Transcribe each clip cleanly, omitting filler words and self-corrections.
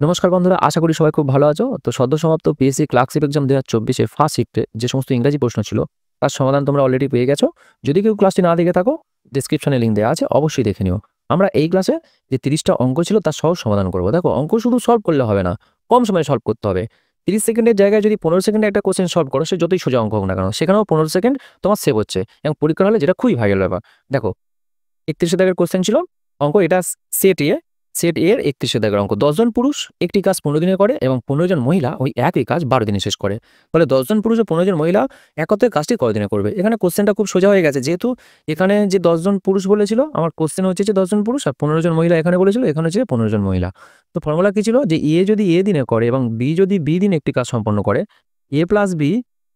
নমস্কার বন্ধুরা, আশা করি সবাই খুব ভালো আছো। তো সদ্য সমাপ্ত পিএসসি ক্লার্কশিপ এক্সাম 2024 এর ফার্স্ট শিফটে যে সমস্ত ইংরাজি প্রশ্ন ছিল তার সমাধান তোমরা অলরেডি পেয়ে গেছো। যদি কেউ ক্লাসটি না দেখে থাকো, ডেসক্রিপশনে লিঙ্ক দেওয়া আছে, অবশ্যই দেখে নিও। আমরা এই ক্লাসে যে 30টা অঙ্ক ছিল তার সহজ সমাধান করব। দেখো, অঙ্ক শুধু সলভ করলে হবে না, কম সময়ে সলভ করতে হবে। 30 সেকেন্ডের জায়গায় যদি 15 সেকেন্ডে একটা কোশ্চেন সলভ করো, সে যতই সোজা অঙ্ক হোক না কেন, সেখানেও 15 সেকেন্ড তোমার সেভ হচ্ছে এবং পরীক্ষার হলে যেটা খুবই ভাইরাল ব্যাপার। দেখো, 31 দাগের কোশ্চেন ছিল অঙ্ক, এটা সেট এর 31 দাগের অঙ্ক। 10 জন পুরুষ একটি কাজ 15 দিনে করে এবং 15 জন মহিলা ওই একই কাজ 12 দিনে শেষ করে। তাহলে 10 জন পুরুষ ও 15 জন মহিলা একত্রে কাজটি কত দিনে করবে? এখানে কোশ্চেনটা খুব সোজা হয়ে গেছে, যেহেতু এখানে যে 10 জন পুরুষ বলেছিল, আমার কোশ্চেন হচ্ছে যে 10 জন পুরুষ আর 15 জন মহিলা এখানে বলেছিল, এখানে হচ্ছে 15 জন মহিলা। তো ফর্মুলা কি ছিল? যে এ যদি এ দিনে করে এবং বি যদি বি দিনে একটি কাজ সম্পন্ন করে, এ প্লাস বি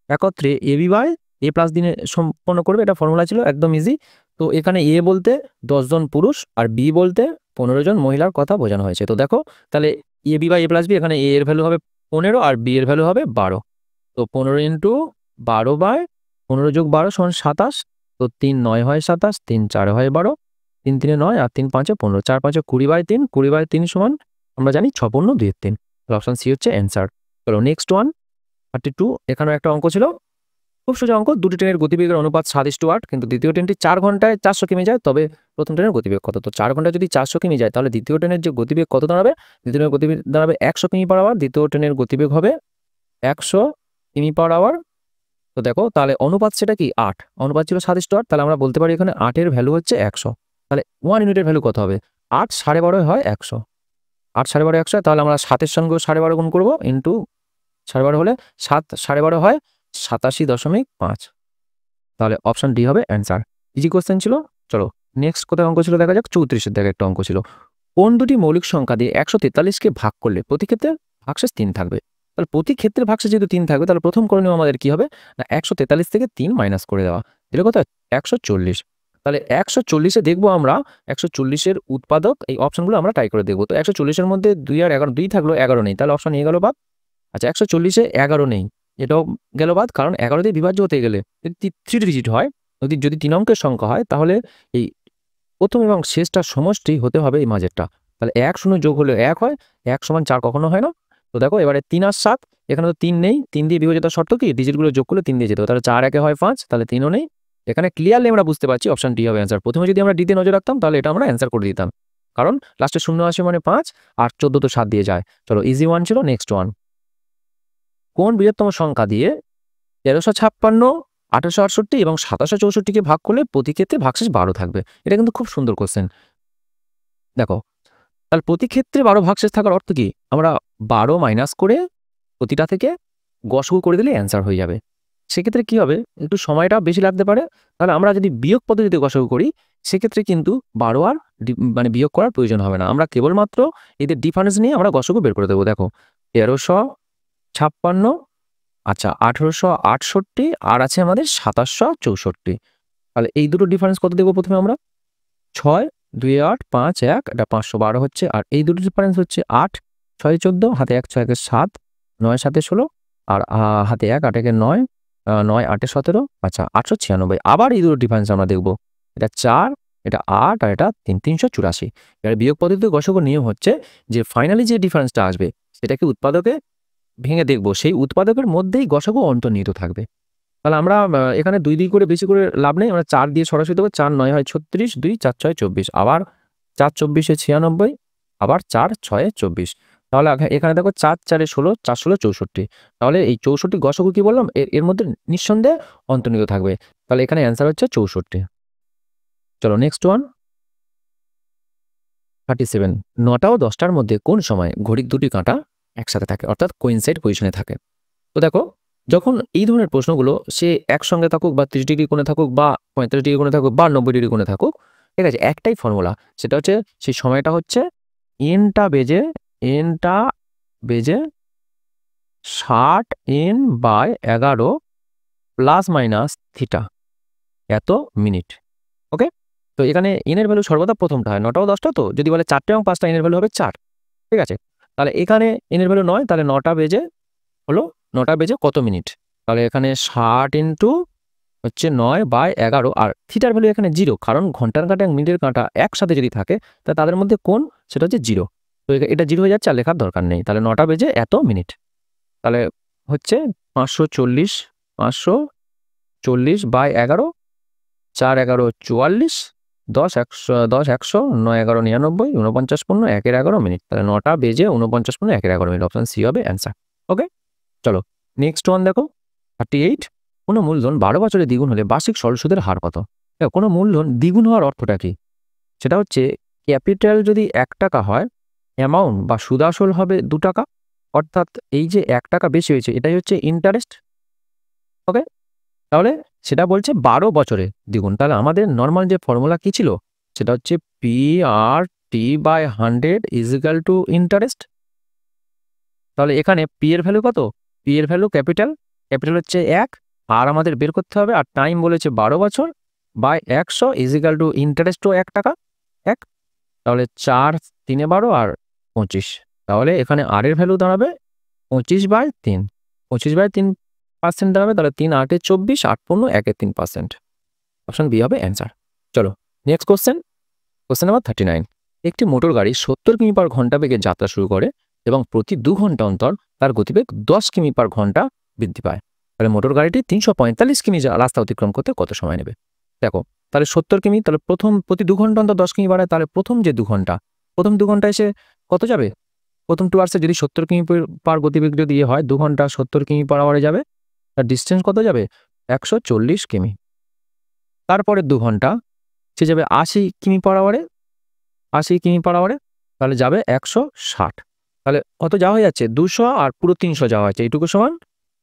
একত্রে এ বি বাই এ প্লাস দিনে সম্পন্ন করবে। এটা ফর্মুলা ছিল, একদম ইজি। তো এখানে এ বলতে 10 জন পুরুষ আর বি বলতে 15 জন মহিলার কথা বোঝানো হয়েছে। তো দেখো, তাহলে A B by A plus B, এখানে এ এর ভ্যালু হবে 15 আর বি এর ভ্যালু হবে 12। তো 15 ইন্টু 12 বাই 15 যোগ 12 সমান 27। তো 3 9 হয় 27, 3 4 হয় 12, 3 3 9 আর 3 5 15, 4 5 20 বাই 3, 20 বাই 3 সমান আমরা জানি 6 পূর্ণ 2 এর 3। অপশন সি হচ্ছে অ্যান্সার। চলো নেক্সট ওয়ান, 32। এখানেও একটা অঙ্ক ছিল, খুব সোজা অঙ্ক। দুটি ট্রেনের গতিবেগের অনুপাত 7:8, কিন্তু দ্বিতীয় ট্রেনটি 4 ঘন্টায় 400 কিমি যায়, তবে প্রথম ট্রেনের গতিবেগ কত? তো 4 ঘন্টায় যদি 400 কিমি যায়, তাহলে দ্বিতীয় ট্রেনের যে গতিবেগ কত দাঁড়াবে? দ্বিতীয় ট্রেনের গতিবেগ দাঁড়াবে 100 কিমি পার আওয়ার। দ্বিতীয় ট্রেনের গতিবেগ হবে 100 কিমি পার আওয়ার। তো দেখো, তাহলে অনুপাত সেটা কি? 8। অনুপাত ছিল 7:8, তাহলে আমরা বলতে পারি এখানে 8 এর ভ্যালু হচ্ছে 100। তাহলে 1 ইউনিটের ভ্যালু কত হবে? 8 12.5 হয় 100। 8 12.5 100, তাহলে আমরা 7 এর সঙ্গে 12.5 গুণ করবো, ইন্টু 12.5 হলে 7 12.5 হয় 87.5। তাহলে অপশন ডি হবে অ্যান্সার। ইজি কোশ্চেন ছিল। চলো নেক্সট কোথায় অঙ্ক ছিল দেখা যাক। 34 দাগে একটা অঙ্ক ছিল। কোন দুটি মৌলিক সংখ্যা দিয়ে 143কে ভাগ করলে প্রতি ক্ষেত্রে ভাগশেষ 3 থাকবে? তাহলে প্রতি ক্ষেত্রে ভাগশেষ যেহেতু 3 থাকবে, তাহলে প্রথম করণীয় আমাদের কি হবে? না, 143 থেকে 3 মাইনাস করে দেওয়া। এটা কত? 140। তাহলে 140-এ দেখবো আমরা 140-এর উৎপাদক, এই অপশনগুলো আমরা ট্রাই করে দেখবো। তো 140-এর মধ্যে 2 আর 11, 2 থাকলো, 11 নেই, তাহলে অপশন এ গেল বাদ। আচ্ছা, 140-এ 11 নেই, এটাও গেল বাদ, কারণ 11 দিয়ে বিভাজ্য হতে গেলে যদি 3 ডিজিট হয়, যদি 3 অঙ্কের সংখ্যা হয়, তাহলে এই প্রথম এবং শেষটা সমষ্টি হতে হবে এই মাঝেরটা। তাহলে 1 0 যোগ হলে 1 হয়, 1 সমান 4 কখনো হয় না। তো দেখো, এবারে 3 আর 7, এখানে তো 3 নেই, 3 দিয়ে বিভাজ্যতা শর্ত কি? ডিজিটগুলো যোগ করলে 3 দিয়ে যেতে হবে, তাহলে 4 1 হয় 5, তাহলে 3ও নেই। এখানে ক্লিয়ারলি আমরা বুঝতে পারছি অপশন ডি হবে অ্যান্সার। প্রথমে যদি আমরা ডিতে নজর রাখতাম, তাহলে এটা আমরা অ্যান্সার করে দিতাম, কারণ লাস্টে 0 আসে মানে 5 আর 14 তো 7 দিয়ে যায়। চলো, ইজি ওয়ান ছিল। নেক্সট ওয়ান, কোন বৃহত্তম সংখ্যা দিয়ে 1356, 1868 এবং 1764-কে ভাগ করলে প্রতি ক্ষেত্রে ভাগশেষ 12 থাকবে? এটা কিন্তু খুব সুন্দর কোশ্চেন। দেখো, তাহলে প্রতি ক্ষেত্রে 12 ভাগশেষ থাকার অর্থ কি? আমরা 12 মাইনাস করে প্রতিটা থেকে গসগু করে দিলে অ্যান্সার হয়ে যাবে। সেক্ষেত্রে কি হবে? একটু সময়টা বেশি লাগতে পারে। তাহলে আমরা যদি বিয়োগ পদ্ধতিতে গসগু করি, সেক্ষেত্রে কিন্তু 12 আর মানে বিয়োগ করার প্রয়োজন হবে না। আমরা কেবলমাত্র এদের ডিফারেন্স নিয়ে আমরা গসগু বের করে দেবো। দেখো, 1356, আচ্ছা 1868, আর আছে আমাদের 2764। তাহলে এই দুটো ডিফারেন্স কত দেখবো? প্রথমে আমরা 6 2 8 5 1, এটা 512 হচ্ছে। আর এই দুটো ডিফারেন্স হচ্ছে 8 6 14, হাতে 1 6 1 7, 9 7 16, আর হাতে 1 8 1 9, 9 8 17, আচ্ছা 896। আবার এই দুটো ডিফারেন্স আমরা দেখবো, এটা 4, এটা 8 আর এটা 3 384। এবার বিয়োগ পদ্ধতিতে গসগু নিয়ম হচ্ছে যে ফাইনালি যে ডিফারেন্সটা আসবে সেটাকে উৎপাদকে ভেঙে দেখবো, সেই উৎপাদকের মধ্যেই গসগু অন্তর্নিহিত থাকবে। তাহলে আমরা এখানে 2 2 করে বেশি করে লাভ নেই, আমরা 4 দিয়ে সরাসরি দেবো। 4 9 হয় 36, 2 4 6 24, আবার 4 24 96, আবার 4 6 24। তাহলে এখানে দেখো 4 4 16, 4 16 64। তাহলে এই 64 গসগু কি বললাম? এর মধ্যে নিঃসন্দেহে অন্তর্নিহিত থাকবে। তাহলে এখানে অ্যান্সার হচ্ছে 64। চলো নেক্সট ওয়ান, 37। 9টা ও 10টার মধ্যে কোন সময় ঘড়ির দুটি কাঁটা একসাথে থাকে, অর্থাৎ কোইনসাইড পজিশনে থাকে? তো দেখো, যখন এই ধরনের প্রশ্নগুলো সে একসঙ্গে থাকুক বা 30 ডিগ্রি কোণে থাকুক বা 45 ডিগ্রি কোণে থাকুক বা 90 ডিগ্রি কোণে থাকুক, ঠিক আছে, একটাই ফর্মুলা, সেটা হচ্ছে সেই সময়টা হচ্ছে এনটা বেজে 60 n/11 প্লাস মাইনাস থিটা এত মিনিট। ওকে, তো এখানে এনের ভ্যালু সর্বদা প্রথমটা হয়। 9টা ও 10টা, তো যদি বলে 4টে এবং 5টা, এনের ভ্যালু হবে 4। ঠিক আছে, তাহলে এখানে এনের ভ্যালু 9, তাহলে 9টা বেজে হলো 9টা বেজে কত মিনিট? তাহলে এখানে 60 ইন্টু হচ্ছে 9/11, আর থিটার ভ্যালু এখানে 0, কারণ ঘন্টার কাঁটা এবং মিনিটের কাঁটা একসাথে যদি থাকে তা তাদের মধ্যে কোণ সেটা হচ্ছে 0। তো এটা 0 হয়ে যাচ্ছে, আর লেখার দরকার নেই। তাহলে 9টা বেজে এত মিনিট, তাহলে হচ্ছে 540, 540 বাই 11, 4 11 44, 10 100, 10 100, 9 11 99, 49 পূর্ণ 1 এর 11 মিনিট। তাহলে 9টা বেজে 49 পূর্ণ 1 এর 11 মিনিট, অপশন সি হবে অ্যান্সার। ওকে, চলো নেক্সট ওয়ান দেখো 38। কোনো মূলধন 12 বছরে দ্বিগুণ হলে বার্ষিক সরল সুদের হার কত? দেখো, কোনো মূলধন দ্বিগুণ হওয়ার অর্থটা কি? সেটা হচ্ছে ক্যাপিটাল যদি 1 টাকা হয়, অ্যামাউন্ট বা সুদ আসল হবে 2 টাকা, অর্থাৎ এই যে 1 টাকা বেশি হয়েছে এটাই হচ্ছে ইন্টারেস্ট। ওকে, তাহলে সেটা বলছে 12 বছরে দ্বিগুণ। তাহলে আমাদের নর্মাল যে ফর্মুলা কি ছিল, সেটা হচ্ছে PR/T/100 is equal two interest. তাহলে এখানে পি এর ভ্যালু কত? পি এর ভ্যালু ক্যাপিটাল হচ্ছে 1, আর আমাদের বের করতে হবে, আর টাইম বলেছে 12 বছর, বাই 100 ইজ ইকুয়াল টু ইন্টারেস্টও 1 টাকা 1। তাহলে 4 3 12 আর 25। তাহলে এখানে আর এর ভ্যালু দাঁড়াবে 25/3, 25/3% দাঁড়াবে। তাহলে 3 8 24, 8 পূর্ণ 1 3%। অপশন বি হবে অ্যান্সার। চলো নেক্সট কোশ্চেন নাম্বার 39। একটি মোটর গাড়ি 70 কিমি পার ঘন্টা বেগে যাত্রা শুরু করে এবং প্রতি 2 ঘন্টা অন্তর তার গতিবেগ 10 কিমি পার ঘন্টা বৃদ্ধি পায়। তাহলে মোটর গাড়িটি 345 কিমি রাস্তা অতিক্রম করতে কত সময় নেবে? দেখো, তাহলে 70 কিমি, তাহলে প্রতি 2 ঘন্টা অন্তর 10 কিমি বাড়ায়, তাহলে প্রথম 2 ঘন্টা এসে কত যাবে? প্রথম 2 আওয়ার্সে যদি 70 কিমি পার গতিবেগ যদি হয়, 2 ঘন্টা 70 কিমি পার আওয়ারে যাবে, তার ডিস্টেন্স কত যাবে? 140 কিমি। তারপরে 2 ঘন্টা সে যাবে 80 কিমি পার আওয়ারে, 80 কিমি পার আওয়ারে, তাহলে যাবে 160। তাহলে কত যাওয়া হয়ে যাচ্ছে? 200 আর পুরো 300 যাওয়া হচ্ছে, এইটুকু সমান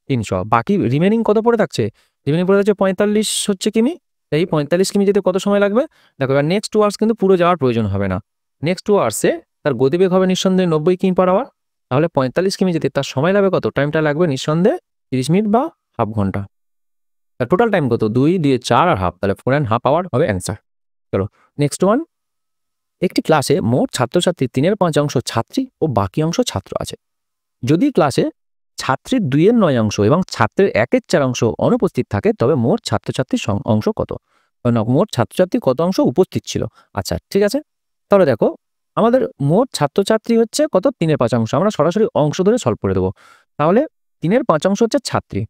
300। বাকি রিমেনিং কত পড়ে থাকছে? রিমেনিং পড়ে থাকছে 45 হচ্ছে কিমি। এই 45 কিমি যেতে কত সময় লাগবে? দেখো, এবার নেক্সট 2 আওয়ার্স কিন্তু পুরো যাওয়ার প্রয়োজন হবে না। নেক্সট 2 আওয়ার্সে তার গতিবেগ হবে নিঃসন্দেহে 90 কিমি পার আওয়ার। তাহলে 45 কিমি যেতে তার সময় লাগবে কত? টাইমটা লাগবে নিঃসন্দেহে 30 মিনিট বা হাফ ঘন্টা। তার টোটাল টাইম কত? 2 দিয়ে 4 আর হাফ, তাহলে 4.5 আওয়ার হবে অ্যান্সার। চলো নেক্সট ওয়ান। একটি ক্লাসে মোট ছাত্রছাত্রী 3/5 ছাত্রী ও বাকি অংশ ছাত্র আছে। যদি ক্লাসে ছাত্রীর 2/9 অংশ এবং ছাত্রের 1/4 অংশ অনুপস্থিত থাকে, তবে মোট ছাত্রছাত্রীর অংশ কত? মোট ছাত্রছাত্রী কত অংশ উপস্থিত ছিল? আচ্ছা ঠিক আছে, তাহলে দেখো আমাদের মোট ছাত্রছাত্রী হচ্ছে কত? 3/5 অংশ। আমরা সরাসরি অংশ ধরে সলভ করে দেবো। তাহলে 3/5 অংশ হচ্ছে ছাত্রী,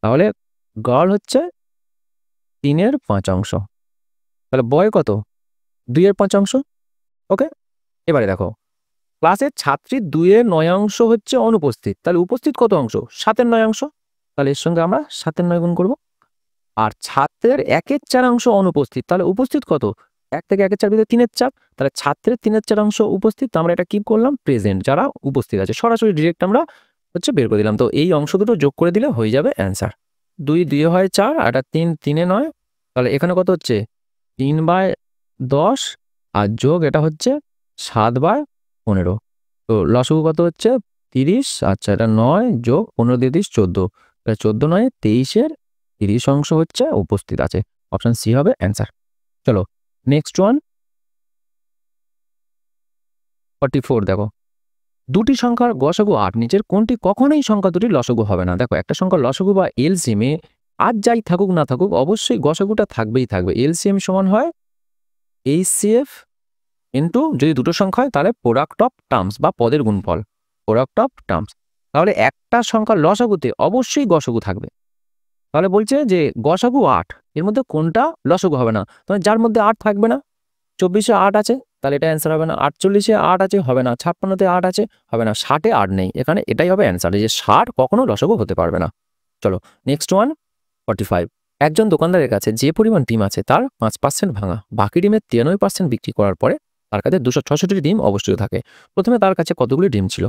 তাহলে গার্ল হচ্ছে 3/5 অংশ। তাহলে বয় কত? 2/5 অংশ। ওকে, এবারে দেখো ক্লাসের ছাত্রীর 2/9 অংশ হচ্ছে অনুপস্থিত, তাহলে উপস্থিত কত অংশ? 7/9 অংশ। তাহলে এর সঙ্গে আমরা 7/9 গুণ করব। আর ছাত্রের 1/4 অংশ অনুপস্থিত, তাহলে উপস্থিত কত? 1 থেকে 1/4 ভিতরে 3/4, তাহলে ছাত্রের 3/4 অংশ উপস্থিত। আমরা এটা কি করলাম? প্রেজেন্ট, যারা উপস্থিত আছে সরাসরি ডিরেক্ট আমরা হচ্ছে বের করে দিলাম। তো এই অংশ দুটো যোগ করে দিলে হয়ে যাবে অ্যান্সার। 2 2 হয় 4, আর 3 3 9। তাহলে এখানে কত হচ্ছে? 3/10, আর যোগ এটা হচ্ছে 7/15। তো লসাগু কত হচ্ছে? 30। আচ্ছা, এটা 9 যোগ 15 দিয়ে 30 14, 14 9 23-এর 30 অংশ হচ্ছে উপস্থিত আছে। অপশন সি হবে অ্যান্সার। চলো নেক্সট ওয়ান 44। দেখো, দুটি সংখ্যার গসাগু 8, নিচের কোনটি কখনোই সংখ্যা দুটির লসাগু হবে না? দেখো, একটা সংখ্যার লসাগু বা এলসিএমে আর যাই থাকুক না থাকুক অবশ্যই গসাগুটা থাকবেই থাকবে। এলসিএম সমান হয় এইচসিএফ ইন্টু, যদি দুটো সংখ্যা হয় তাহলে প্রোডাক্ট অফ টার্মস বা পদের গুণফল, প্রোডাক্ট অফ টার্মস। তাহলে একটা সংখ্যার লসাগুতে অবশ্যই গসাগু থাকবে। তাহলে বলছে যে গসাগু 8, এর মধ্যে কোনটা লসাগু হবে না? তাহলে যার মধ্যে 8 থাকবে না। 24-এ 8 আছে, তাহলে এটা অ্যান্সার হবে না। 48-এ 8 আছে, হবে না। 56-তে 8 আছে, হবে না। 60-এ 8 নেই, এখানে এটাই হবে অ্যান্সার, যে 60 কখনো লসাগু হতে পারবে না। চলো নেক্সট ওয়ান 45। একজন দোকানদারের কাছে যে পরিমাণ ডিম আছে তার 5% ভাঙা, বাকি ডিমের 93% বিক্রি করার পরে তার কাছে 266টি ডিম অবশিষ্ট থাকে। প্রথমে তার কাছে কতগুলি ডিম ছিল?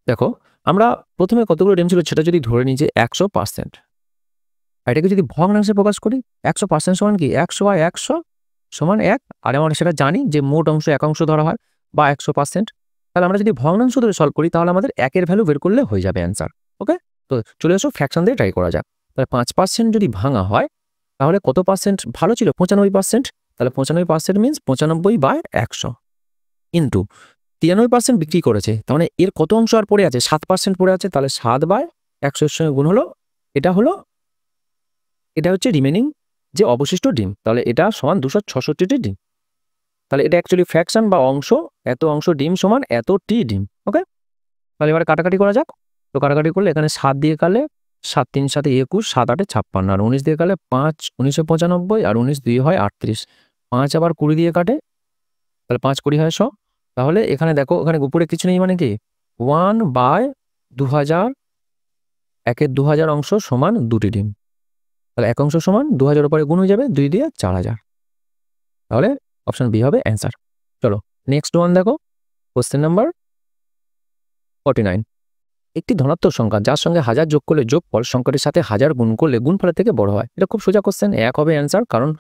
দেখো, আমরা প্রথমে কতগুলো ডিম ছিল সেটা যদি ধরে নিই যে 100%, এটাকে যদি ভগ্নাংশে প্রকাশ করি, 100% সমান কি? 100/100 সমান 1। আর আমরা সেটা জানি যে মোট অংশ একাংশ ধরা হয় বা 100%। তাহলে আমরা যদি ভগ্নাংশ ধরে সলভ করি তাহলে আমাদের 1-এর ভ্যালু বের করলে হয়ে যাবে অ্যান্সার। ওকে, তো চলে আসো ফ্র্যাকশন দিয়ে ট্রাই করা যাক। তাহলে 5% যদি ভাঙা হয় তাহলে কত পার্সেন্ট ভালো ছিল? 95%। তাহলে 95% মিনস 95/100 ইন্টু 93% বিক্রি করেছে, তার মানে এর কত অংশ আর পড়ে আছে? 7% পড়ে আছে, তাহলে 7/100 এর সঙ্গে গুণ হলো, এটা হচ্ছে রিমেনিং যে অবশিষ্ট ডিম, তাহলে এটা সমান 266টি ডিম। তাহলে এটা অ্যাকচুয়ালি ফ্র্যাকশন বা অংশ, এত অংশ ডিম সমান এত টি ডিম। ওকে, তাহলে এবার কাটাকাটি করা যাক। তো কাটাকাটি করলে এখানে 7 দিয়ে কাটলে 7 3 7 21, 7 8 56, আর 19 দিয়ে কাটলে 5 19 95, আর 19 2 হয় 38, 5 আবার 20 দিয়ে কাটে, তাহলে 5 20 হয় 100। তাহলে এখানে দেখো এখানে উপরে কিছু নেই মানে কি 1/2000, 1-এর 2000 অংশ সমান 2টি ডিম। তাহলে এক অংশ সমান 2000 উপরে গুণ হয়ে যাবে 2 দিয়ে 4000। তাহলে অপশন বি হবে অ্যান্সার। চলো নেক্সট ওয়ান দেখো, কোশ্চেন নাম্বার 49। একটি ধনাত্মক সংখ্যা যার সঙ্গে 1000 যোগ করলে যোগফল সংখ্যাটির সাথে 1000 গুণ করলে গুণফলের থেকে বড় হয়। এটা খুব সোজা কোশ্চেন, 1 হবে অ্যান্সার, কারণ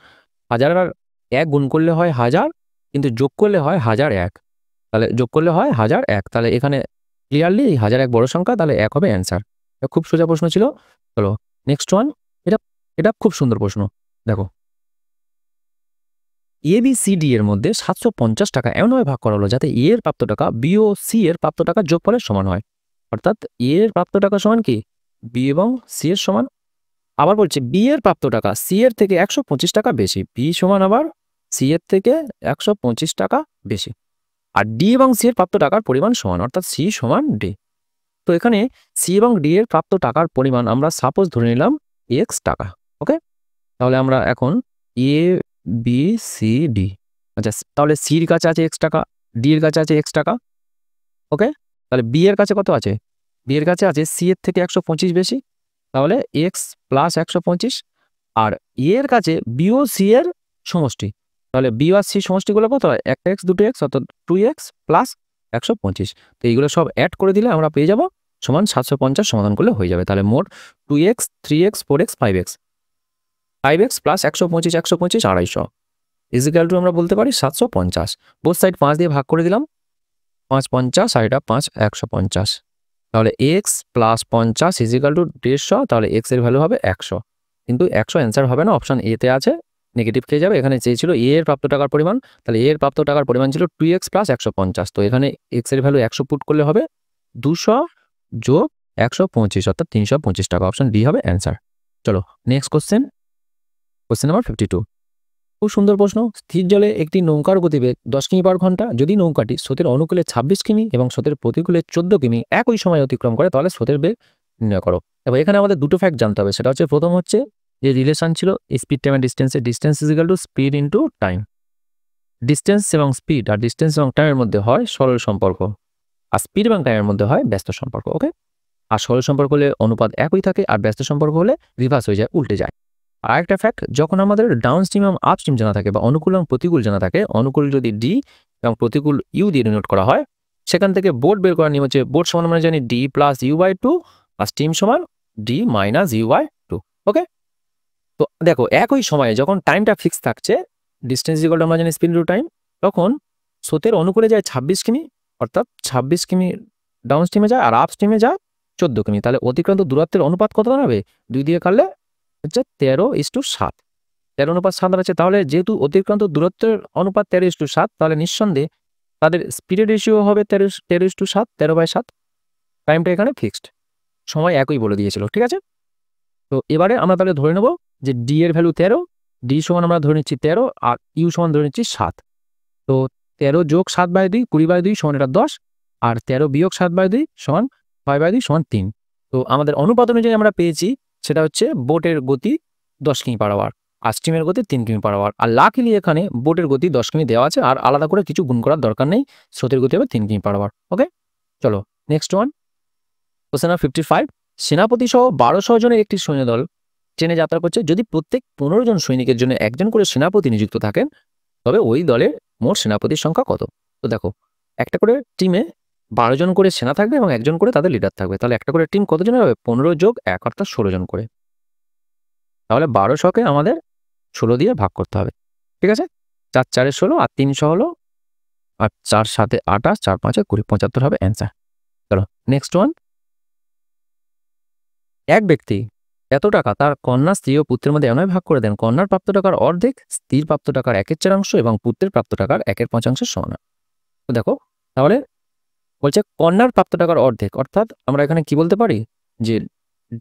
1000 আর 1 গুণ করলে হয় 1000, কিন্তু যোগ করলে হয় 1001। তাহলে যোগ করলে হয় 1001, তাহলে এখানে ক্লিয়ারলি 1001 বড় সংখ্যা, তাহলে 1 হবে অ্যান্সার। এটা খুব সোজা প্রশ্ন ছিল। চলো নেক্সট ওয়ান, এটা এটা খুব সুন্দর প্রশ্ন। দেখো ABCD এর মধ্যে 750 টাকা এমনভাবে ভাগ করা হলো যাতে এ এর প্রাপ্ত টাকা বি ও সি এর প্রাপ্ত টাকার যোগফলের সমান হয়। অর্থাৎ এ এর প্রাপ্ত টাকা সমান কি বি এবং সি এর সমান। আবার বলছে বি এর প্রাপ্ত টাকা সি এর থেকে 125 টাকা বেশি, বি সমান আবার সি এর থেকে 125 টাকা বেশি, আর ডি এবং সি এর প্রাপ্ত টাকার পরিমাণ সমান, অর্থাৎ সি সমান ডি। তো এখানে সি এবং ডি এর প্রাপ্ত টাকার পরিমাণ আমরা সাপোজ ধরে নিলাম এক্স টাকা। ওকে, তাহলে আমরা এখন এ বি সি ডি, আচ্ছা তাহলে সির কাছে আছে এক্স টাকা, ডি এর কাছে আছে এক্স টাকা। ওকে, তাহলে বি এর কাছে কত আছে, বি এর কাছে আছে সি এর থেকে 125 বেশি, তাহলে এক্স প্লাস 125, আর এর কাছে বি ও সি এর সমষ্টি, তাহলে বি আর সি সমষ্টিগুলো কত হয়, একটা এক্স দুটো এক্স, অর্থাৎ 2x প্লাস 125। তো এইগুলো সব অ্যাড করে দিলে আমরা পেয়ে যাব সমান 750, সমাধান করলে হয়ে যাবে। তাহলে মোট 2x 3x 4x 5x, 5x plus 125 125 250 is equal two আমরা বলতে পারি 750। বোথ সাইড 5 দিয়ে ভাগ করে দিলাম, 5 50 আর এটা 5 150, তাহলে এক্স প্লাস 50 ইজিক্যাল টু 150, তাহলে এক্স এর ভ্যালু হবে 100। কিন্তু 100 অ্যান্সার হবে না, অপশন এ তে আছে, নেগেটিভ খেয়ে যাবে। এখানে চেয়েছিল এ এর প্রাপ্ত টাকার পরিমাণ, তাহলে এ এর প্রাপ্ত টাকার পরিমাণ ছিল 2x প্লাস 150, তো এখানে এক্স এর ভ্যালু 100 পুট করলে হবে 200 যোগ 125, অর্থাৎ 325 টাকা। অপশন ডি হবে অ্যান্সার। চলো নেক্সট কোশ্চেন, কোশ্চেন নাম্বার 52। খুব সুন্দর প্রশ্ন। স্থির জলে একটি নৌকার গতিবেগ 10 কিমি পার ঘন্টা। যদি নৌকাটি স্রোতের অনুকূলে 26 কিমি এবং স্রোতের প্রতিকূলে 14 কিমি একই সময় অতিক্রম করে, তাহলে স্রোতের বেগ নির্ণয় করো। এবং এখানে আমাদের দুটো ফ্যাক্ট জানতে হবে, সেটা হচ্ছে প্রথম হচ্ছে যে রিলেশন ছিল স্পিড টাইম এন্ড ডিস্টেন্সের, distance is equal to speed into time. Distance এবং স্পিড আর ডিস্টেন্স এবং টাইমের মধ্যে হয় সরল সম্পর্ক, আর স্পিড এবং টাইমের মধ্যে হয় ব্যস্ত সম্পর্ক। ওকে, আর সরল সম্পর্ক হলে অনুপাত একই থাকে, আর ব্যস্ত সম্পর্ক হলে রিভার্স হয়ে যায়, উল্টে যায়। আর একটা ফ্যাক্ট, যখন আমাদের ডাউন স্ট্রিম এবং আপ স্ট্রিম জানা থাকে বা অনুকূল এবং প্রতিকূল জানা থাকে, অনুকূল যদি ডি এবং প্রতিকূল ইউ দিয়ে ডিনোট করা হয়, সেখান থেকে বোট বের করার নিয়ম হচ্ছে বোট সমান আমরা জানি ডি প্লাস ইউ বাই 2, আর স্ট্রিম সমান d minus u by 2। Okay, তো দেখো একই সময়ে যখন টাইমটা ফিক্স থাকছে, ডিস্টেন্স ইকুয়াল টু আমরা জানি স্পিড ইনটু টাইম, তখন স্রোতের অনুকূলে যায় 26 কিমি, অর্থাৎ 26 কিমি ডাউন স্ট্রিমে যায়, আর আপ স্ট্রিমে যায় 14 কিমি। তাহলে অতিক্রান্ত দূরত্বের অনুপাত কত দাঁড়াবে, 2 দিয়ে কাটলে হচ্ছে 13:7, 13:7 আছে। তাহলে যেহেতু অতিক্রান্ত দূরত্বের অনুপাত 13:7, তাহলে নিঃসন্দেহে তাদের স্পিডের রেশিও হবে 13:7, 13/7। টাইমটা এখানে ফিক্সড, সময় একই বলে দিয়েছিল। ঠিক আছে, তো এবারে আমরা তাহলে ধরে নেব যে ডি এর ভ্যালু 13, ডি সমান আমরা ধরে নিচ্ছি 13, আর ইউ সমান ধরে নিচ্ছি 7। তো 13 যোগ 7/2 20/2 সমান এটা 10, আর 13 বিয়োগ 7/2 সমান 5/2 সমান 3। তো আমাদের অনুপাত অনুযায়ী আমরা পেয়েছি সেটা হচ্ছে বোটের গতি 10 কিমি পার আওয়ার, আর স্টিমের গতি 3 কিমি পার আওয়ার। আর লাকিলি এখানে বোটের গতি 10 কিমি দেওয়া আছে, আর আলাদা করে কিছু গুণ করার দরকার নেই, স্রোতের গতি হবে 3 কিমি পার আওয়ার। ওকে, চলো নেক্সট ওয়ান, কোশ্চেন নাম্বার 55। সেনাপতি সহ 1200 জনের একটি সৈন্যদল ট্রেনে যাত্রা করছে। যদি প্রত্যেক 15 জন সৈনিকের জন্য একজন করে সেনাপতি নিযুক্ত থাকেন, তবে ওই দলের মোট সেনাপতির সংখ্যা কত? তো দেখো একটা করে টিমে 12 জন করে সেনা থাকবে এবং একজন করে তাদের লিডার থাকবে, তাহলে একটা করে টিম কতজনের হবে, 15 যোগ 1 অর্থাৎ 16 জন করে। তাহলে 1200কে আমাদের 16 দিয়ে ভাগ করতে হবে। ঠিক আছে, 4 4 16, আর 300 হলো, আর 4 7 28, 4 5 20, 75 হবে অ্যান্সার। চলো নেক্সট ওয়ান। এক ব্যক্তি এত টাকা তার কন্যা, স্ত্রী ও পুত্রের মধ্যে এমনভাবে ভাগ করে দেন, কন্যার প্রাপ্ত টাকার অর্ধেক স্ত্রীর প্রাপ্ত টাকার 1/4 এবং পুত্রের প্রাপ্ত টাকার 1/5 সমান। তো দেখো তাহলে বলছে কন্যার প্রাপ্ত টাকার অর্ধেক, অর্থাৎ আমরা এখানে কি বলতে পারি যে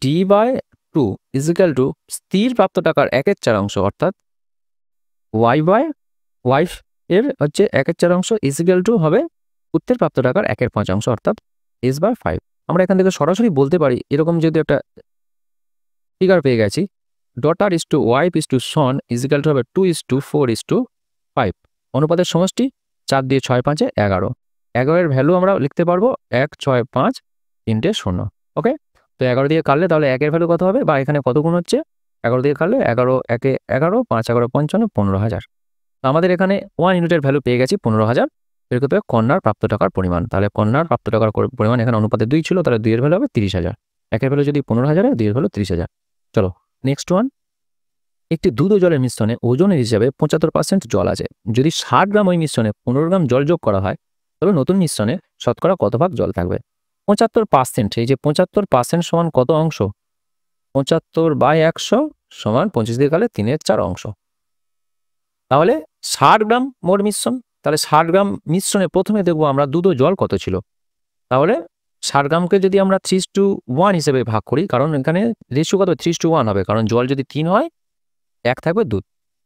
d/2 ইজ ইকুয়াল টু স্ত্রীর প্রাপ্ত টাকার 1/4, অর্থাৎ y/2 এর হচ্ছে 1/4 ইজিক্যাল টু হবে উত্তর প্রাপ্ত টাকার 1/5 অর্থাৎ S/5। আমরা এখান থেকে সরাসরি বলতে পারি এরকম যদি একটা ফিগার পেয়ে গেছি, daughter is to wife is to Son is equal two হবে 2:4:5। অনুপাতের সমষ্টি 4 দিয়ে 6 5 11। 11 এর ভ্যালু আমরা লিখতে পারবো 1 6 5 3 0। ওকে, তো 11 দিয়ে কাটলে তাহলে 1 এর ভ্যালু কত হবে, বা এখানে কত গুণ হচ্ছে 11 দিয়ে কাটলে 11 1 11 5 11 55 15,000। তো আমাদের এখানে 1 ইউনিটের ভ্যালু পেয়ে গেছি 15,000। এর ক্ষেত্রে কন্যার প্রাপ্ত টাকার পরিমাণ, তাহলে কন্যার প্রাপ্ত টাকার পরিমাণ এখানে অনুপাতে 2 ছিল, তাহলে 2 এর ভ্যালু হবে 30,000। 1 এর ভ্যালু যদি 15,000 হয়, 2 এর ভ্যালু 30,000। চলো নেক্সট ওয়ান। একটি দুধ ও জলের মিশ্রণে ওজনের হিসাবে 75% জল আছে। যদি 60 গ্রাম ওই মিশ্রণে 15 গ্রাম জল যোগ করা হয়, তবে নতুন মিশ্রণে শতকরা কত ভাগ জল থাকবে? 75%, এই যে 75% সমান কত অংশ? 75/100 সমান 25 দিয়ে গেলে 3/4 অংশ। তাহলে 60 গ্রাম মোট মিশ্রণ, তাহলে 60 গ্রাম মিশ্রণে প্রথমে দেখবো আমরা দুধ ও জল কত ছিল। তাহলে 60 গ্রামকে যদি আমরা 3:1 হিসেবে ভাগ করি, কারণ এখানে রেশিও কত 3:1 হবে, কারণ জল যদি 3 হয় 1 থাকবে দুধ,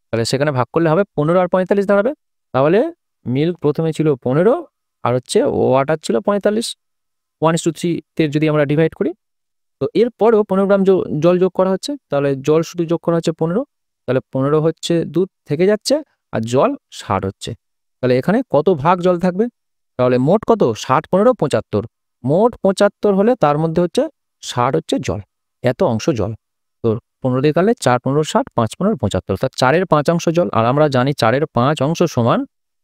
তাহলে সেখানে ভাগ করলে হবে 15 আর 45 দাঁড়াবে। তাহলে মিল্ক প্রথমে ছিল 15 আর হচ্ছে ওয়াটার ছিল 45, 1:3 তে যদি আমরা ডিভাইড করি, তো এরপরেও 15 গ্রাম জল যোগ করা হচ্ছে, তাহলে জল শুধু যোগ করা হচ্ছে 15, তাহলে 15 হচ্ছে দুধ থেকে যাচ্ছে আর জল 60 হচ্ছে। তাহলে এখানে কত ভাগ জল থাকবে? তাহলে মোট কত? 60 15 75, মোট 75 হলে তার মধ্যে হচ্ছে 60 হচ্ছে জল, এত অংশ জল। তো 15 দিয়ে কাটলে 4 15 60, 5 15 75, অর্থাৎ 4-এর 5 অংশ জল। আর আমরা জানি 4-এর 5 অংশ সমান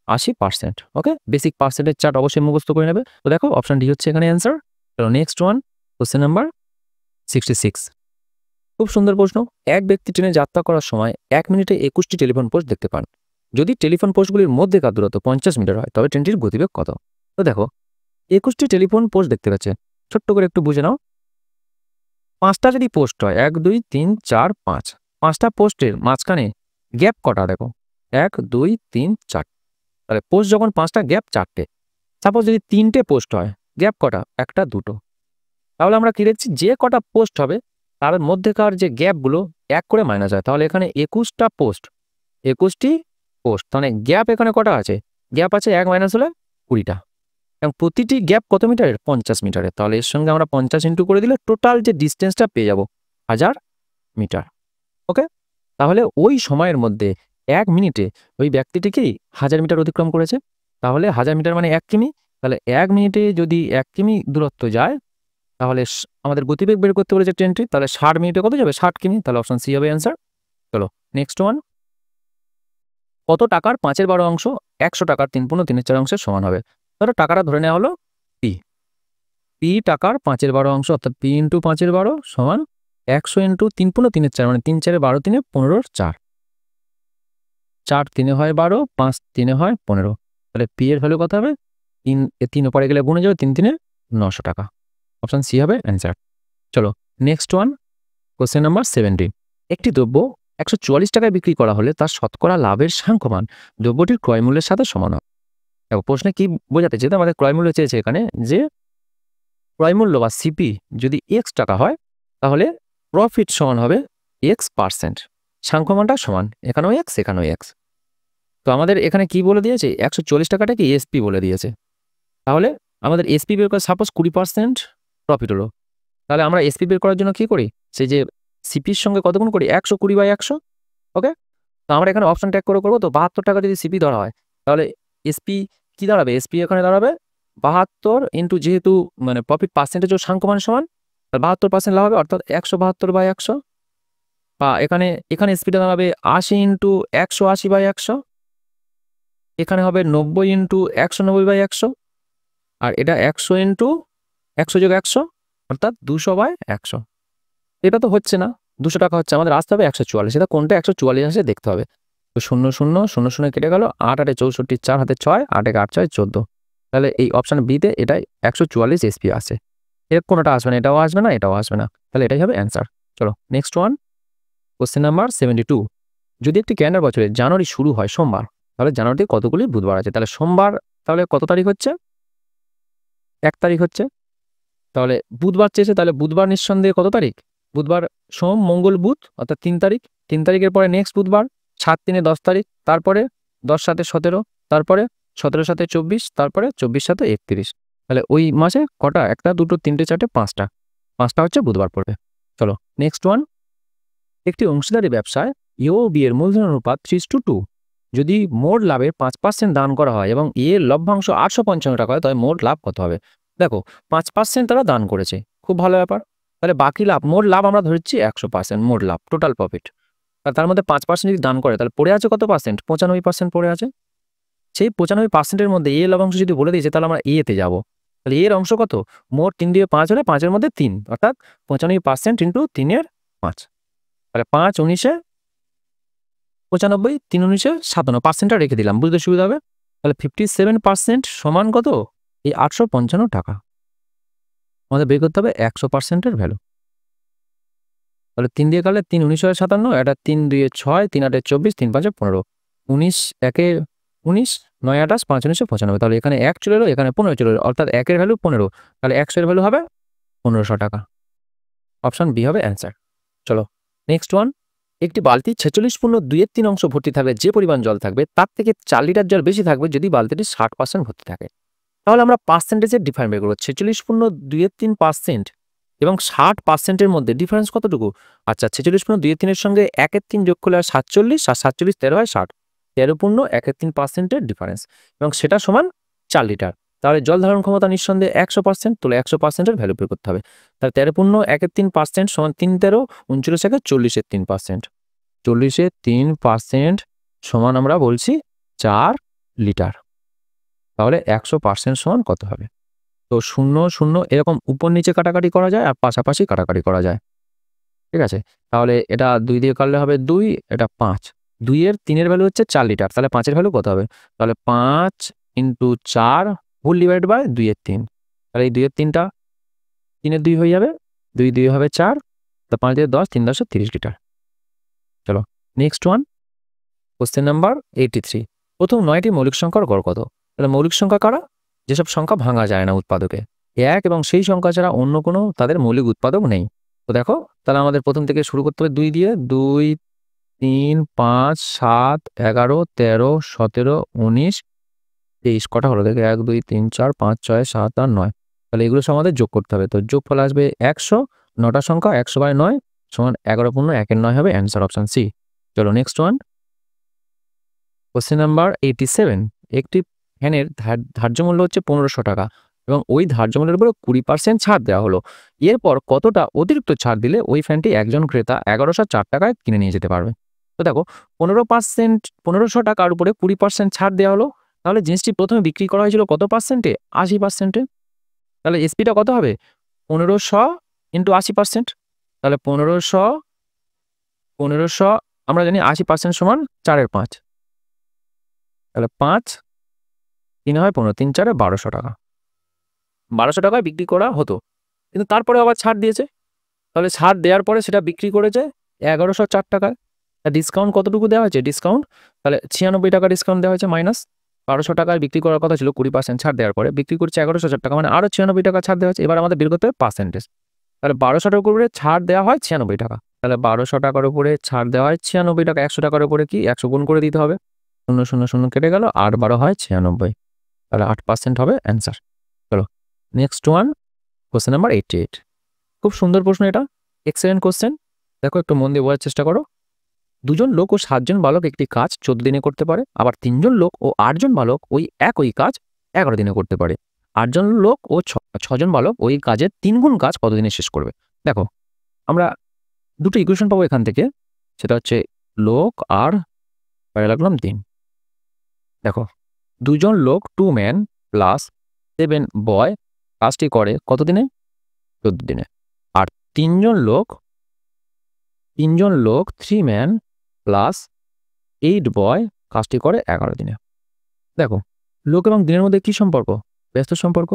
80%। ওকে, বেসিক পার্সেন্টেজ চার্ট অবশ্যই মুখস্থ করে নেবে। তো দেখো অপশন ডি হচ্ছে এখানে অ্যান্সার। চলো নেক্সট ওয়ান, কোশ্চেন নাম্বার 66। খুব সুন্দর প্রশ্ন। এক ব্যক্তি ট্রেনে যাত্রা করার সময় 1 মিনিটে 21টি টেলিফোন পোস্ট দেখতে পান। যদি টেলিফোন পোস্টগুলির মধ্যেকার দূরত্ব 50 মিটার হয়, তবে ট্রেনটির গতিবেগ কত? তো দেখো 21টি টেলিফোন পোস্ট দেখতে পাচ্ছে, ছোট্ট করে একটু বুঝে নাও। 5টা যদি পোস্ট হয়, 1 2 3 4 5, 5টা পোস্টের মাঝখানে গ্যাপ কটা দেখো, 1 2 3 4, তাহলে পোস্ট যখন 5টা গ্যাপ 4টে। সাপোজ যদি 3টে পোস্ট হয়, গ্যাপ কটা? 1টা 2টো। তাহলে আমরা কি দেখছি, যে কটা পোস্ট হবে তার মধ্যেকার যে গ্যাপগুলো 1 করে মাইনাস হয়। তাহলে এখানে 21টা পোস্ট, 21টি পোস্ট, তাহলে গ্যাপ এখানে কটা আছে? গ্যাপ আছে 1 মাইনাস হলে 20টা, এবং প্রতিটি গ্যাপ কত মিটারের? 50 মিটারের। তাহলে এর সঙ্গে আমরা 50 ইন্টু করে দিলে টোটাল যে ডিস্টেন্সটা পেয়ে যাব 1000 মিটার। ওকে, তাহলে ওই সময়ের মধ্যে 1 মিনিটে ওই ব্যক্তিটিকেই 1000 মিটার অতিক্রম করেছে। তাহলে 1000 মিটার মানে 1 কিমি। তাহলে 1 মিনিটে যদি 1 কিমি দূরত্ব যায়, তাহলে আমাদের গতিবেগ বের করতে বলেছে ট্রেনটি, তাহলে 60 মিনিটে কত যাবে? 60 কিমি। তাহলে অপশন সি হবে অ্যান্সার। চলো নেক্সট ওয়ান। কত টাকার 5/12 অংশ 100 টাকার 3/4 অংশের সমান হবে? ধরো টাকাটা ধরে নেওয়া হলো পি। পি টাকার 5/12 অংশ, অর্থাৎ পি ইন্টু 5/12 সমান 100 ইন্টু 3/4, মানে 3 4 12 3 15 4, 4 3 হয় 12, 5 3 হয় 15। তাহলে পি এর ভ্যালু কত হবে? 3 ওপরে গেলে গুণে যাবে, 3 3 900 টাকা। অপশন সি হবে অ্যান্সার। চলো নেক্সট ওয়ান, কোশ্চেন নাম্বার 70। একটি দ্রব্য 144 টাকায় বিক্রি করা হলে তার শতকরা লাভের সাংখ্যমান দ্রব্যটির ক্রয় মূল্যের সাথে সমান হবে। দেখো প্রশ্নে কি বোঝাতে চেয়েছে? আমাদের ক্রয় মূল্য চেয়েছে এখানে, যে ক্রয় মূল্য বা সিপি যদি x টাকা হয়, তাহলে প্রফিট সমান হবে x%, সাংখ্যমানটা সমান এখানেও x এখানেও x। তো আমাদের এখানে কি বলে দিয়েছে? 140 টাকাটাকে এসপি বলে দিয়েছে। তাহলে আমাদের এসপি বের করে, সাপোজ 20% প্রফিট হলো, তাহলে আমরা এসপি বের করার জন্য কি করি? সেই যে সিপির সঙ্গে কত গুণ করি? 120/100। ওকে, তো আমরা এখানে অপশন ট্যাগ করে করবো। তো 72 টাকা যদি সিপি ধরা হয়, তাহলে এসপি কি দাঁড়াবে? এসপি এখানে দাঁড়াবে 72 ইন্টু, যেহেতু মানে প্রফিট পার্সেন্টেজ ও সাংখ্যমান সমান, 72% লাভ হবে, অর্থাৎ 172/100। বা এখানে এসপিটা দাঁড়াবে 80 ইন্টু 180/100, এখানে হবে 90 ইন্টু 190/100, আর এটা 100 ইন্টু 100 যোগ 100, অর্থাৎ 200/100। এটা তো হচ্ছে না, 200 টাকা হচ্ছে, আমাদের আসতে হবে 144। এটা কোনটা 144 আসে দেখতে হবে। তো 0 0 0 0 কেটে গেল, 8 8 64, 4 হাতে 6, 8 1 8 6 14। তাহলে এই অপশন বিতে এটাই 144 এসপি আসে। এর কোনোটা আসবে না, এটাও আসবে না, এটাও আসবে না, তাহলে এটাই হবে অ্যান্সার। চলো নেক্সট ওয়ান, কোশ্চেন নাম্বার 72। যদি একটি ক্যালেন্ডার বছরে জানুয়ারি শুরু হয় সোমবার, তাহলে জানুয়ারিতে কতগুলি বুধবার আছে? তাহলে সোমবার তাহলে কত তারিখ হচ্ছে? 1 তারিখ হচ্ছে। তাহলে বুধবার চেয়েছে, তাহলে বুধবার নিঃসন্দেহে কত তারিখ? বুধবার সোম মঙ্গল বুধ, অর্থাৎ 3 তারিখ। 3 তারিখের পরে নেক্সট বুধবার, 7 3 10 তারিখ, তারপরে 10 7 17, তারপরে 17 সাথে 24, তারপরে 24 সাথে 31। তাহলে ওই মাসে কটা? 1টা 2টো 3টে 4টে 5টা। 5টা হচ্ছে বুধবার পড়বে। চলো নেক্সট ওয়ান। একটি অংশীদারি ব্যবসায় এ ও বি এর মূলধন অনুপাত 3:2। যদি মোট লাভের 5% দান করা হয় এবং এ এর লভ্যাংশ 855 টাকা হয়, তবে মোট লাভ কত হবে? দেখো 5% তারা দান করেছে, খুব ভালো ব্যাপার। তাহলে বাকি লাভ, মোট লাভ আমরা ধরছি 100%, মোট লাভ টোটাল প্রফিট। আর তার মধ্যে 5% যদি দান করে তাহলে পড়ে আছে কত পার্সেন্ট? 95% পড়ে আছে। সেই 95%-এর মধ্যে এ লভ্যাংশ যদি বলে দিয়েছে তাহলে আমরা এতে যাব। তাহলে এর অংশ কত? মোট 3 দিয়ে 5 হলে 5-এর মধ্যে 3, অর্থাৎ 95% ইন্টু 3-এর 5। তাহলে 5 19-এ 95, 3 19-এ 57, পার্সেন্টটা রেখে দিলাম, বুঝতে সুবিধা হবে। তাহলে 57% সমান কত? এই 855 টাকা। আমাদের বের করতে হবে 100%-এর ভ্যালু। তাহলে 3 দিয়ে কাটলে 3 19 হয় 57, এটা 3 2 6, 3 8 24, 3 5 15, 19 1 19, 9 28, 5 19 95। তাহলে এখানে 1 চলে এলো, এখানে 15 চলে এলো, অর্থাৎ 1 এর ভ্যালু 15, তাহলে 100 এর ভ্যালু হবে 1500 টাকা। অপশন বি হবে অ্যান্সার। চলো নেক্সট ওয়ান। একটি বালতি 46.2-3 অংশ ভর্তি থাকলে যে পরিমাণ জল থাকবে তার থেকে 4 লিটার জল বেশি থাকবে যদি বালতিটি 60% ভর্তি থাকে। তাহলে আমরা পার্সেন্টেজের ডিফারেন্স বের করবো। 46.2-3% এবং 60%-এর মধ্যে ডিফারেন্স কতটুকু? আচ্ছা, 46.2-3-এর সঙ্গে 1/3 যোগ করলে হয় 47, আর 47 13 হয় 60, 13.1-3%-এর ডিফারেন্স, এবং সেটা সমান 4 লিটার। তাহলে জল ধারণ ক্ষমতা নিঃসন্দেহে 100%, তাহলে 100%-এর ভ্যালু বের করতে হবে। তাহলে 13.1-3% সমান 3 13 39 থেকে 40-এর 3%, 40-এর 3% সমান আমরা বলছি 4 লিটার। তাহলে 100% সমান কত হবে? তো 0 0 এরকম উপর নিচে কাটাকাটি করা যায় আর পাশাপাশি কাটাকাটি করা যায়, ঠিক আছে। তাহলে এটা 2 দিয়ে কাটলে হবে 2, এটা 5। 2 এর 3-এর ভ্যালু হচ্ছে 4 লিটার, তাহলে 5-এর ভ্যালু কত হবে? তাহলে 5 ইন্টু 4 হোল ডিভাইড বাই 2 এর 3। তাহলে এই 2 এর 3টা 3 এর 2 হয়ে যাবে, 2 2 হবে 4, তো 5 দিয়ে 10, 3 10 30 লিটার। চলো নেক্সট ওয়ান। Question number 83। প্রথম 9টি মৌলিক সংখ্যার গড় কত? তাহলে মৌলিক সংখ্যা কারা? যেসব সংখ্যা ভাঙা যায় না উৎপাদকে, 1 এবং সেই সংখ্যা ছাড়া অন্য কোনো তাদের মৌলিক উৎপাদক নেই। তো দেখো, তাহলে আমাদের প্রথম থেকে শুরু করতে হবে 2 দিয়ে। 2 3 5 7 11 13 17 19 23, কটা হলো দেখে? 1 2 3 4 5 6 7 8 9। তাহলে এগুলো সব আমাদের যোগ করতে হবে। তো যোগফল আসবে 100, 9টা সংখ্যা 100/9 সমান 11.1-9 হবে অ্যান্সার, অপশন সি। চলো নেক্সট ওয়ান। Question number 87। একটি ফ্যানের ধার্য মূল্য হচ্ছে 1500 টাকা এবং ওই ধার্য মূল্যের উপরে 20% ছাড় দেওয়া হলো। এরপর কতটা অতিরিক্ত ছাড় দিলে ওই ফ্যানটি একজন ক্রেতা 1104 টাকায় কিনে নিয়ে যেতে পারবে? তো দেখো, 15%, 1500 টাকার উপরে 20% ছাড় দেওয়া হলো। তাহলে জিনিসটি প্রথমে বিক্রি করা হয়েছিল কত পার্সেন্টে? 80%-এ। তাহলে এসপিটা কত হবে? 1500 ইন্টু 80%। তাহলে 1500 আমরা জানি 80% সমান 4-এর 5। তাহলে 5 3 হয় 15, 3 4 1200 টাকা। 1200 টাকায় বিক্রি করা হতো, কিন্তু তারপরে আবার ছাড় দিয়েছে। তাহলে ছাড় দেওয়ার পরে সেটা বিক্রি করেছে 1104 টাকায়। ডিসকাউন্ট কতটুকু দেওয়া হয়েছে? ডিসকাউন্ট তাহলে 96 টাকা ডিসকাউন্ট দেওয়া হয়েছে, মাইনাস 1200 টাকায় বিক্রি করার কথা ছিল, 20% ছাড় দেওয়ার পরে বিক্রি করছে 1104 টাকা, মানে আরও 96 টাকা ছাড় দেওয়া হয়েছে। এবার আমাদের বের করতে হবে পার্সেন্টেজ। তাহলে 1200 টাকার উপরে ছাড় দেওয়া হয় 96 টাকা। তাহলে 1200 টাকার উপরে ছাড় দেওয়া হয় 96 টাকা। 100 টাকার উপরে কি 100 গুণ করে দিতে হবে, 0 0 0 কেটে গেল, 8 12 হয় 96, তাহলে 8% হবে অ্যান্সার। চলো নেক্সট ওয়ান। Question number 88। খুব সুন্দর প্রশ্ন এটা, এক্সেলেন্ট কোশ্চেন। দেখো একটু মন দিয়ে বোঝার চেষ্টা করো। 2 জন লোক ও 7 জন বালক একটি কাজ 14 দিনে করতে পারে, আবার 3 জন লোক ও 8 জন বালক ওই একই কাজ 11 দিনে করতে পারে। 8 জন লোক ও 6 জন বালক ওই কাজের 3 গুণ কাজ কত দিনে শেষ করবে? দেখো, আমরা দুটো ইকুয়েশন পাবো এখান থেকে, সেটা হচ্ছে লোক আর বাইরে লাগলাম 3। দেখো, 2 জন লোক 2 ম্যান প্লাস 7 বয় কাজটি করে কত দিনে? 14 দিনে। আর 3 জন লোক 3 ম্যান প্লাস 8 বয় কাজটি করে 11 দিনে। দেখো, লোক এবং দিনের মধ্যে কি সম্পর্ক? ব্যস্ত সম্পর্ক।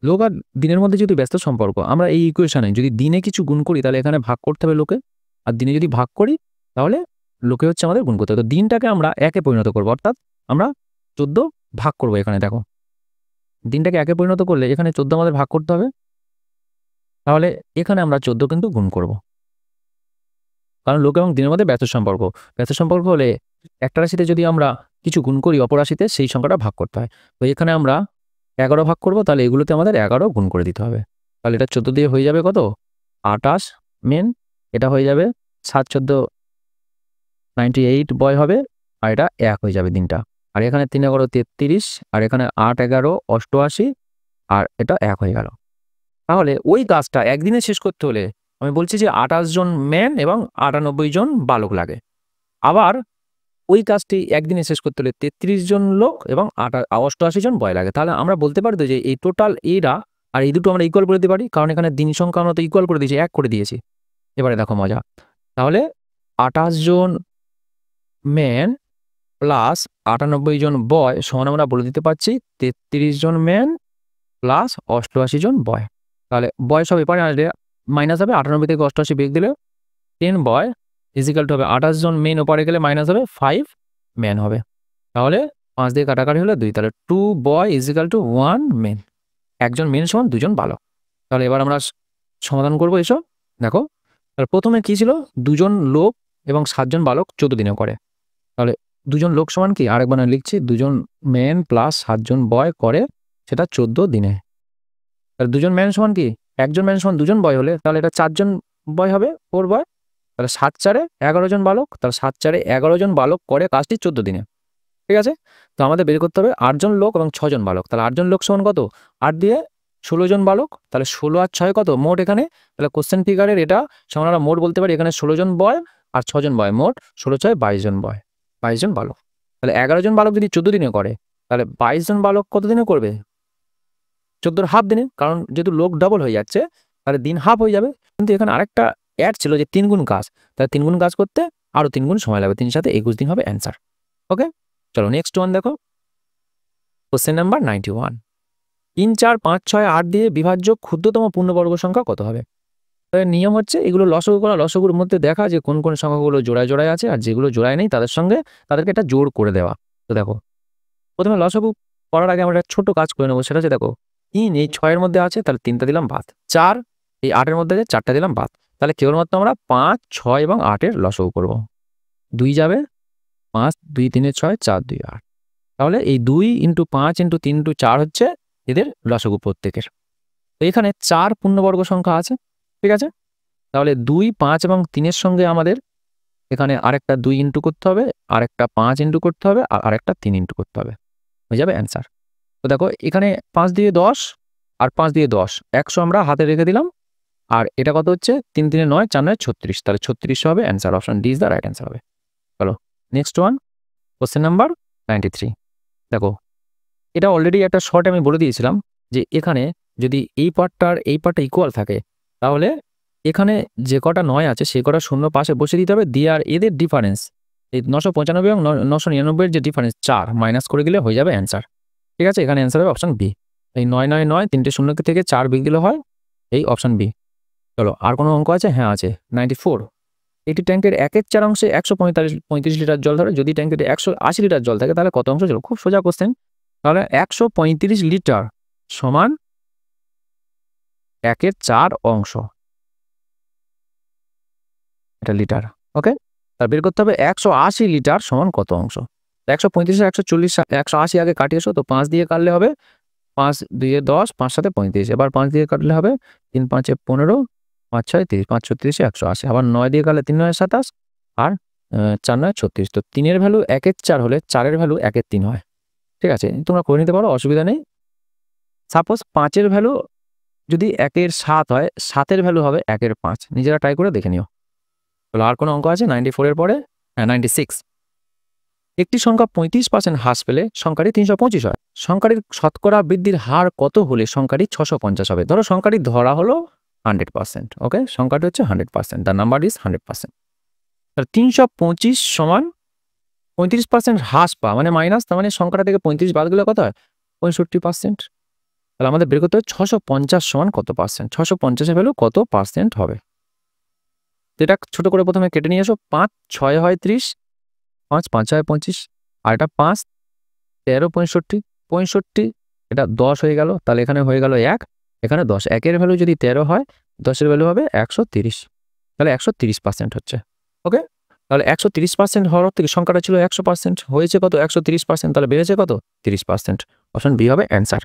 লোক আর দিনের মধ্যে যদি ব্যস্ত সম্পর্ক, আমরা এই ইকুয়েশনে যদি দিনে কিছু গুণ করি তাহলে এখানে ভাগ করতে হবে লোকে, আর দিনে যদি ভাগ করি তাহলে লোকে হচ্ছে আমাদের গুণ করতে হবে। তো দিনটাকে আমরা 1-এ পরিণত করবো, অর্থাৎ আমরা 14 ভাগ করবো। এখানে দেখো, দিনটাকে 1-এ পরিণত করলে এখানে 14 আমাদের ভাগ করতে হবে, তাহলে এখানে আমরা 14 কিন্তু গুণ করব, কারণ লোক এবং দিনের মধ্যে ব্যস্ত সম্পর্ক। ব্যস্ত সম্পর্ক হলে একটা রাশিতে যদি আমরা কিছু গুণ করি অপর রাশিতে সেই সংখ্যাটা ভাগ করতে হয়। তো এখানে আমরা 11 ভাগ করব, তাহলে এগুলোতে আমাদের 11 গুণ করে দিতে হবে। তাহলে এটা 14 দিয়ে হয়ে যাবে কত 28 মেন, এটা হয়ে যাবে 7 14 98 বয় হবে, আর এটা 1 হয়ে যাবে দিনটা। আর এখানে 3 11 33, আর এখানে 8 11 88, আর এটা 1 হয়ে গেল। তাহলে ওই কাজটা একদিনে শেষ করতে হলে আমি বলছি যে 28 জন ম্যান এবং 98 জন বালক লাগে। আবার ওই কাজটি একদিনে শেষ করতে হলে 33 জন লোক এবং 88 জন বয় লাগে। তাহলে আমরা বলতে পারি তো যে এই টোটাল এরা আর এই দুটো আমরা ইকুয়াল করে দিতে পারি, কারণ এখানে দিন সংখ্যা আমরা তো ইকুয়াল করে দিয়েছি, 1 করে দিয়েছি। এবারে দেখো মজা, তাহলে 28 জন ম্যান প্লাস 98 জন বয় সমান আমরা বলে দিতে পারছি 33 জন ম্যান প্লাস 88 জন বয়। তাহলে বয় সব এপারে আসলে মাইনাস হবে, 98 থেকে 88 বিয়োগ দিলে 10 বয় ইজিক্যাল টু হবে 28 জন মেন ওপারে গেলে মাইনাস হবে 5 ম্যান হবে। তাহলে 5 দিয়ে কাটাকাটি হলো 2, তাহলে 2 বয় ইজিক্যাল টু 1 মেন। একজন মেন সমান 2 জন বালক। তাহলে এবার আমরা সমাধান করবো এসব। দেখো তাহলে প্রথমে কি ছিল, 2 জন লোক এবং 7 জন বালক 14 দিনে করে। তাহলে 2 জন লোক সমান কি, আরেকবার লিখছি 2 জন মেন প্লাস 7 জন বয় করে সেটা 14 দিনে। তাহলে 2 জন ম্যান সমান কি, একজন ম্যান সমান 2 জন বয় হলে তাহলে এটা 4 জন বয় হবে, 4 বয়। তাহলে 7 4 11 জন বালক, তাহলে 7 4 11 জন বালক করে কাজটি 14 দিনে। ঠিক আছে, তো আমাদের বের করতে হবে 8 জন লোক এবং 6 জন বালক। তাহলে 8 জন লোক সমান কত, 8 দিয়ে 16 জন বালক, তাহলে 16 আর 6 কত মোট এখানে। তাহলে কোশ্চেন ফিগারের এটা সমান আমরা মোট বলতে পারি, এখানে 16 জন বয় আর 6 জন বয়, মোট 16 6 22 জন বয়, 22 জন বালক। তাহলে 11 জন বালক যদি 14 দিনে করে, তাহলে 22 জন বালক কত দিনে করবে, 14 হাফ দিনে, কারণ যেহেতু লোক ডবল হয়ে যাচ্ছে তাহলে দিন হাফ হয়ে যাবে। কিন্তু এখানে আরেকটা অ্যাড ছিল যে 3 গুণ কাজ, তাহলে 3 গুণ কাজ করতে আরও 3 গুণ সময় লাগবে, 3 সাথে 21 দিন হবে অ্যান্সার। ওকে, চলো নেক্সট ওয়ান দেখো, কোশ্চেন নাম্বার 91। 3 4 5 6 8 দিয়ে বিভাজ্য ক্ষুদ্রতম পূর্ণবর্গ সংখ্যা কত হবে। তাহলে নিয়ম হচ্ছে এগুলো লসগু করা, লসগুর মধ্যে দেখা যে কোন কোন সংখ্যাগুলো জোড়ায় জোড়ায় আছে আর যেগুলো জোড়ায় নেই তাদের সঙ্গে তাদেরকে একটা জোড় করে দেওয়া। তো দেখো প্রথমে লসগু করার আগে আমরা একটা ছোট কাজ করে নেবো, সেটা হচ্ছে দেখো 3 এই 6 এর মধ্যে আছে, তাহলে 3টা দিলাম বাদ, 4 এই 8 এর মধ্যে আছে, 4টা দিলাম বাদ। তাহলে কেবলমাত্র আমরা 5 6 এবং 8 এর লসগু করব। 2 যাবে 5 2 3 6 4 2 8, তাহলে এই 2 × 5 × 3 × 4 হচ্ছে এদের লসগু প্রত্যেকের। তো এখানে 4 পূর্ণবর্গ সংখ্যা আছে, ঠিক আছে। তাহলে 2 5 এবং 3 এর সঙ্গে আমাদের এখানে আরেকটা 2 ইন্টু করতে হবে, আরেকটা 5 ইন্টু করতে হবে, আর আরেকটা 3 ইন্টু করতে হবে, হয়ে যাবে অ্যান্সার। তো দেখো এখানে 5 দিয়ে 10 আর 5 দিয়ে 10 100 আমরা হাতে রেখে দিলাম, আর এটা কত হচ্ছে 3 3 9 4 9 36, তাহলে 36 হবে answer, option D is the right answer হবে। চলো নেক্সট ওয়ান, কোশ্চেন নাম্বার 93। দেখো এটা অলরেডি একটা শর্ট আমি বলে দিয়েছিলাম যে এখানে যদি এই পার্টটা ইকুয়াল থাকে, তাহলে এখানে যে কটা 9 আছে সে কটা শূন্য পাশে বসে দিতে হবে, দিয়ে আর এদের ডিফারেন্স এই 995 এবং 999 এর যে ডিফারেন্স 4 মাইনাস করে দিলে হয়ে যাবে অ্যান্সার। ঠিক আছে, এখানে অ্যান্সার হবে অপশন বি। এই 9 9 9 তিনটে শূন্য থেকে 4 বিয়োগ দিলে হয় এই অপশন বি। চলো আর কোনো অঙ্ক আছে, হ্যাঁ আছে 94। এটি ট্যাঙ্কের 1/4 অংশে 135 লিটার জল ধরে, যদি ট্যাঙ্কের 180 লিটার জল থাকে তাহলে কত অংশ জল। খুব সোজা কোশ্চেন। তাহলে 135 লিটার সমান 1/4 অংশ, এটা লিটার। ওকে, তার বের করতে হবে 180 লিটার সমান কত অংশ। 135 140 180 আগে কাটিয়ে এসো, তো 5 দিয়ে কাটলে হবে 5 2 10 5 7 35, এবার 5 দিয়ে কাটলে হবে 3 5 15 5 6 30, 5 36 180, আবার 9 দিয়ে কাটলে 3 9 27 আর 4 9 36। তো 3 এর ভ্যালু 1/4 হলে 4 এর ভ্যালু 1/3 হয়। ঠিক আছে, তোমরা করে নিতে পারো, অসুবিধা নেই। সাপোজ 5 এর ভ্যালু যদি 1/7 হয়, 7 এর ভ্যালু হবে 1/5, নিজেরা ট্রাই করে দেখে নিও। তাহলে আর কোনো অঙ্ক আছে 94 এর পরে, হ্যাঁ 96। একটি সংখ্যা 35% হ্রাস পেলে সংখ্যাটি 325 হয়। সংখ্যাটির শতকরা বৃদ্ধির হার কত হলে সংখ্যাটি 650 হবে। ধরো সংখ্যাটি ধরা হলো 100%, ওকে, সংখ্যাটি হচ্ছে 100%, দ্য নাম্বার ইজ 100%। তাহলে 325 সমান 35% হ্রাস পাওয়া মানে মাইনাস, তার মানে সংখ্যাটা থেকে 35 বাদ গেলে কত হয় 65%। তাহলে আমাদের বের করতে হবে 650 সমান কত পার্সেন্ট, 650 এর ভ্যালু কত পার্সেন্ট হবে। এটা ছোট করে প্রথমে কেটে নিয়ে এসো, 5 6 হয় 30, 5 5 হয় 25, আর এটা 5 13 65 65, এটা 10 হয়ে গেল, তাহলে এখানে হয়ে গেল 1, এখানে 10, 1 এর ভ্যালু যদি 13 হয় 10 এর ভ্যালু হবে 130, তাহলে 130% হচ্ছে। ওকে, তাহলে 130% হওয়ার থেকে সংখ্যাটা ছিল 100%, হয়েছে কত 130%, তাহলে বেড়েছে কত 30%। অপশন বি হবে অ্যান্সার।